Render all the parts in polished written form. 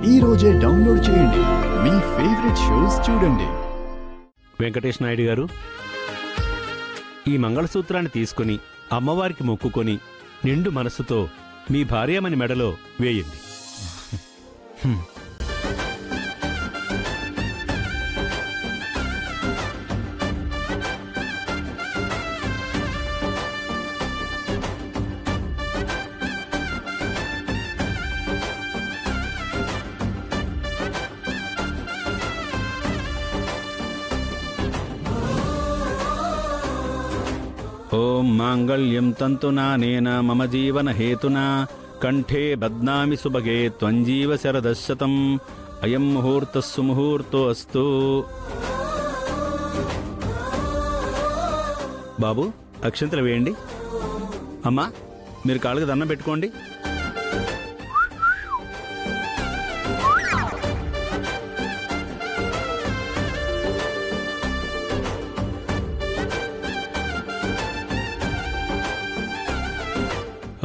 ఈ రోజే డౌన్లోడ్ చేయండి. మీ ఫేవరెట్ షోస్ చూడండి. వెంకటేష్ నాయుడు గారు, ఈ మంగళసూత్రాన్ని తీసుకుని అమ్మవారికి మొక్కుకొని నిండు మనస్సుతో మీ భార్యమని మెడలో వేయండి. ఓం మాంగళ్యం తంతునానేన మమ జీవన హేతునా కంఠే బధ్నామి సుభగే త్వంజీవ శరదశతం అయం ముహూర్తస్సు ముహూర్తో అస్తు. బాబు, అక్షంతలు వేయండి. అమ్మా, మీరు కాళ్ళకి దండం పెట్టుకోండి.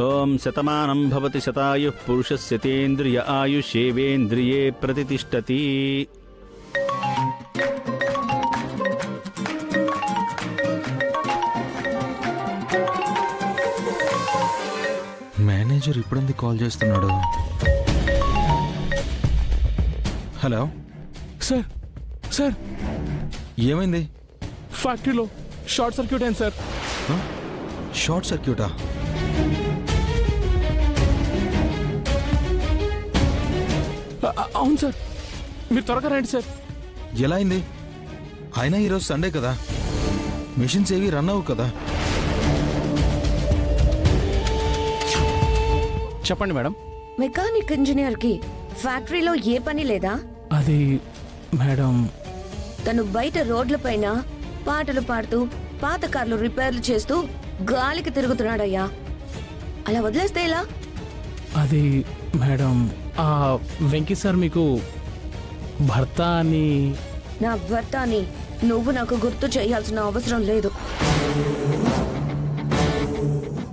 ఓం శతమానం భవతి శతాయుః పురుషస్య తేంద్రియ ఆయుష్యేవేంద్రియే ప్రతిష్టతి. మేనేజర్ ఇప్పుడెందుకు కాల్ చేస్తున్నాడు? హలో సార్, సార్ ఏమైంది? ఫ్యాక్టరీలో షార్ట్ సర్క్యూట్ అయింది సార్. షార్ట్ సర్క్యూటా? అవును సార్, మీరు త్వరగా రండి సార్. ఎలా అయింది? అయినా ఈరోజు సండే కదా, మిషన్స్ ఏవి రన్ అవ్వు కదా. చెప్పండి మేడం. మెకానిక్ ఇంజనీర్ కి ఫ్యాక్టరీలో ఏ పని లేదా? అది మేడం, తను బయట రోడ్ల పైన పాటలు పాడుతూ పాత కార్లు రిపేర్లు చేస్తూ గాలికి తిరుగుతున్నాడయ్యా. అలా వదిలేస్తే ఎలా? అది మేడం, ఆ వెంకీ సార్ మీకు భర్త అని. నా భర్త అని నువ్వు నాకు గుర్తు చేయాల్సిన అవసరం లేదు.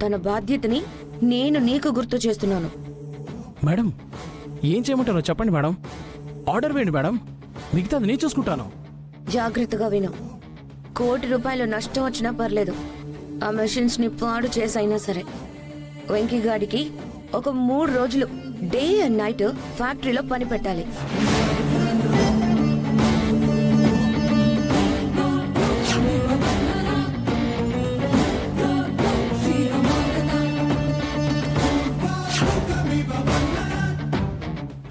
తన బాధ్యతని నేను నీకు గుర్తు చేస్తున్నాను. మేడం, ఏం చేయమంటారో చెప్పండి మేడం. ఆర్డర్ వేయండి మేడం, మిగతాది నేను చూసుకుంటాను. జాగ్రత్తగా విను. ₹1,00,00,000 నష్టం వచ్చినా పర్లేదు, ఆ మెషిన్స్ ని పాడు చేసైనా సరే వెంకీ గాడికి ఒక 3 రోజులు డే అండ్ నైట్ ఫ్యాక్టరీలో పని పెట్టాలి.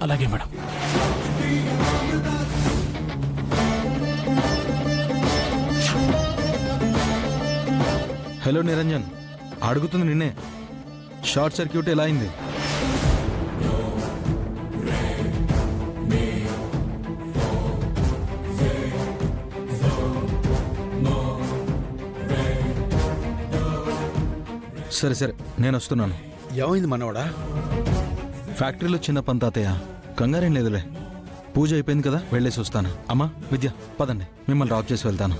అలాగే మేడం. హలో నిరంజన్, అడుగుతుంది నిన్నే. షార్ట్ సర్క్యూట్ ఎలా అయింది? సరే సరే, నేను వస్తున్నాను. ఏమైంది మనవడా? ఫ్యాక్టరీలో చిన్న పని తాతయ్య, కంగారేం లేదులే. పూజ అయిపోయింది కదా, వెళ్ళేసి వస్తాను. అమ్మా, విద్య పదండి, మిమ్మల్ని డ్రాప్ చేసి వెళ్తాను.